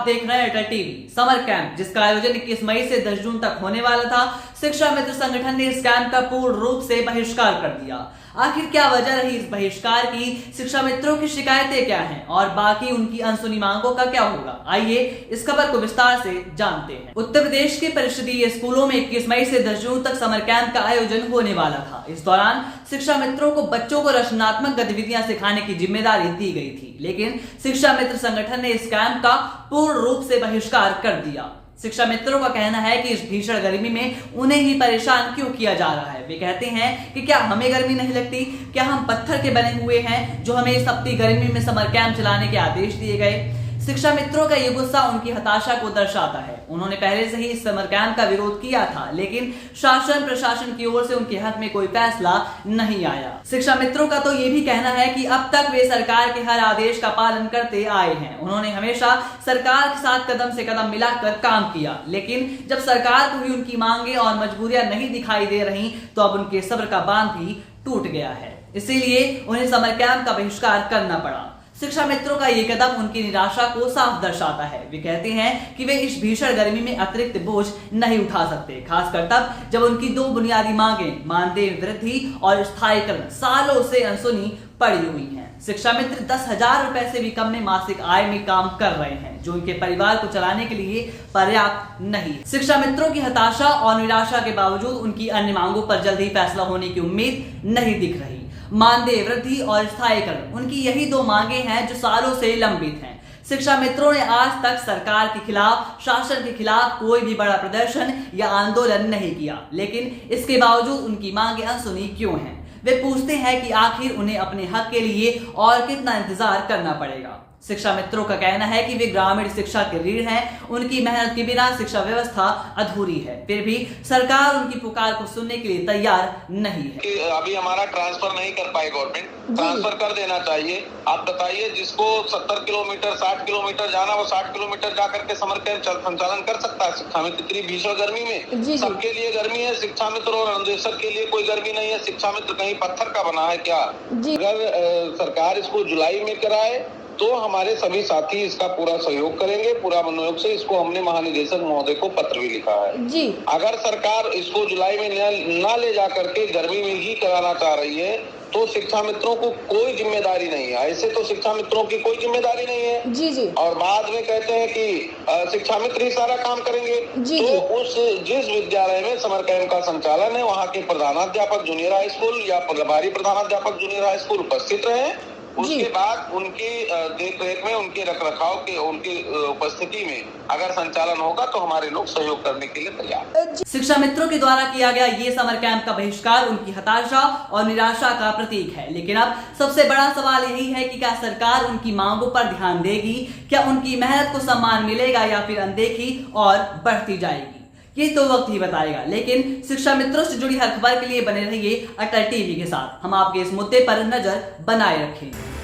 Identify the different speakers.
Speaker 1: देख रहे हैं अटल टीवी। समर कैंप जिसका आयोजन 21 मई से 10 जून तक होने वाला था, शिक्षा मित्र संगठन ने इस कैंप का पूर्ण रूप से बहिष्कार कर दिया। आखिर क्या वजह रही इस बहिष्कार की, शिक्षा मित्रों की शिकायतें क्या हैं और बाकी उनकी अनसुनी मांगों का क्या होगा, आइए इस खबर को विस्तार से जानते हैं। उत्तर प्रदेश के परिषदीय स्कूलों में 21 मई से 10 जून तक समर कैंप का आयोजन होने वाला था। इस दौरान शिक्षा मित्रों को बच्चों को रचनात्मक गतिविधियां सिखाने की जिम्मेदारी दी गई थी, लेकिन शिक्षा मित्र संगठन ने इस कैंप का पूर्ण रूप से बहिष्कार कर दिया। शिक्षा मित्रों का कहना है कि इस भीषण गर्मी में उन्हें ही परेशान क्यों किया जा रहा है। वे कहते हैं कि क्या हमें गर्मी नहीं लगती, क्या हम पत्थर के बने हुए हैं जो हमें इस तपती गर्मी में समर कैंप चलाने के आदेश दिए गए। शिक्षा मित्रों का ये गुस्सा उनकी हताशा को दर्शाता है। उन्होंने पहले से ही इस समर कैंप का विरोध किया था, लेकिन शासन प्रशासन की ओर से उनके हक में कोई फैसला नहीं आया। शिक्षा मित्रों का तो ये भी कहना है कि अब तक वे सरकार के हर आदेश का पालन करते आए हैं। उन्होंने हमेशा सरकार के साथ कदम से कदम मिलाकर काम किया, लेकिन जब सरकार को ही उनकी मांगे और मजबूरियां नहीं दिखाई दे रही तो अब उनके सब्र का बांध भी टूट गया है। इसीलिए उन्हें समर कैंप का बहिष्कार करना पड़ा। शिक्षा मित्रों का ये कदम उनकी निराशा को साफ दर्शाता है। वे कहते हैं कि वे इस भीषण गर्मी में अतिरिक्त बोझ नहीं उठा सकते, खासकर तब जब उनकी दो बुनियादी मांगें मानदेय वृद्धि और स्थायीकरण सालों से अनसुनी पड़ी हुई हैं। शिक्षा मित्र 10,000 रुपए से भी कम में मासिक आय में काम कर रहे हैं, जो उनके परिवार को चलाने के लिए पर्याप्त नहीं। शिक्षा मित्रों की हताशा और निराशा के बावजूद उनकी अन्य मांगों पर जल्द ही फैसला होने की उम्मीद नहीं दिख रही। मानदेय वृद्धि और स्थायीकरण, उनकी यही दो मांगे हैं जो सालों से लंबित हैं। शिक्षा मित्रों ने आज तक सरकार के खिलाफ, शासन के खिलाफ कोई भी बड़ा प्रदर्शन या आंदोलन नहीं किया, लेकिन इसके बावजूद उनकी मांगे अनसुनी क्यों हैं। वे पूछते हैं कि आखिर उन्हें अपने हक के लिए और कितना इंतजार करना पड़ेगा। शिक्षा मित्रों का कहना है कि वे ग्रामीण शिक्षा के रीढ़ हैं, उनकी मेहनत के बिना शिक्षा व्यवस्था अधूरी है, फिर भी सरकार उनकी पुकार को सुनने के लिए तैयार नहीं है।
Speaker 2: कि अभी हमारा ट्रांसफर नहीं कर पाए गवर्नमेंट, ट्रांसफर कर देना चाहिए। आप बताइए, जिसको 70 किलोमीटर 60 किलोमीटर जाना, वो 60 किलोमीटर जाकर के समर कैंप संचालन कर सकता है। शिक्षा मित्र इतनी भीषण गर्मी में सबके लिए गर्मी है, शिक्षा मित्र और अनुदेशक के लिए कोई गर्मी नहीं है। शिक्षा मित्र कहीं पत्थर का बना है क्या? अगर सरकार इसको जुलाई में कराए तो हमारे सभी साथी इसका पूरा सहयोग करेंगे, पूरा मनोयोग से। इसको हमने महानिदेशक महोदय को पत्र भी लिखा है जी। अगर सरकार इसको जुलाई में न ले जा करके गर्मी में ही कराना चाह रही है तो शिक्षा मित्रों को कोई जिम्मेदारी नहीं है। ऐसे तो शिक्षा मित्रों की कोई जिम्मेदारी नहीं है जी। और बाद में कहते हैं कि शिक्षा मित्र ही सारा काम करेंगे जी। तो उस जिस विद्यालय में समर कैंप का संचालन है, वहाँ के प्रधानाध्यापक जूनियर हाई स्कूल या प्रभारी प्रधानाध्यापक जूनियर हाई स्कूल उपस्थित रहे। उसके बाद उनकी देखरेख में, उनके रखरखाव के, उनकी उपस्थिति में अगर संचालन होगा तो हमारे लोग सहयोग करने के लिए तैयार।
Speaker 1: शिक्षा मित्रों के द्वारा किया गया ये समर कैंप का बहिष्कार उनकी हताशा और निराशा का प्रतीक है, लेकिन अब सबसे बड़ा सवाल यही है कि क्या सरकार उनकी मांगों पर ध्यान देगी, क्या उनकी मेहनत को सम्मान मिलेगा या फिर अनदेखी और बढ़ती जाएगी। ये तो वक्त ही बताएगा, लेकिन शिक्षा मित्रों से जुड़ी हर खबर के लिए बने रहिए अटल टीवी के साथ। हम आपके इस मुद्दे पर नजर बनाए रखेंगे।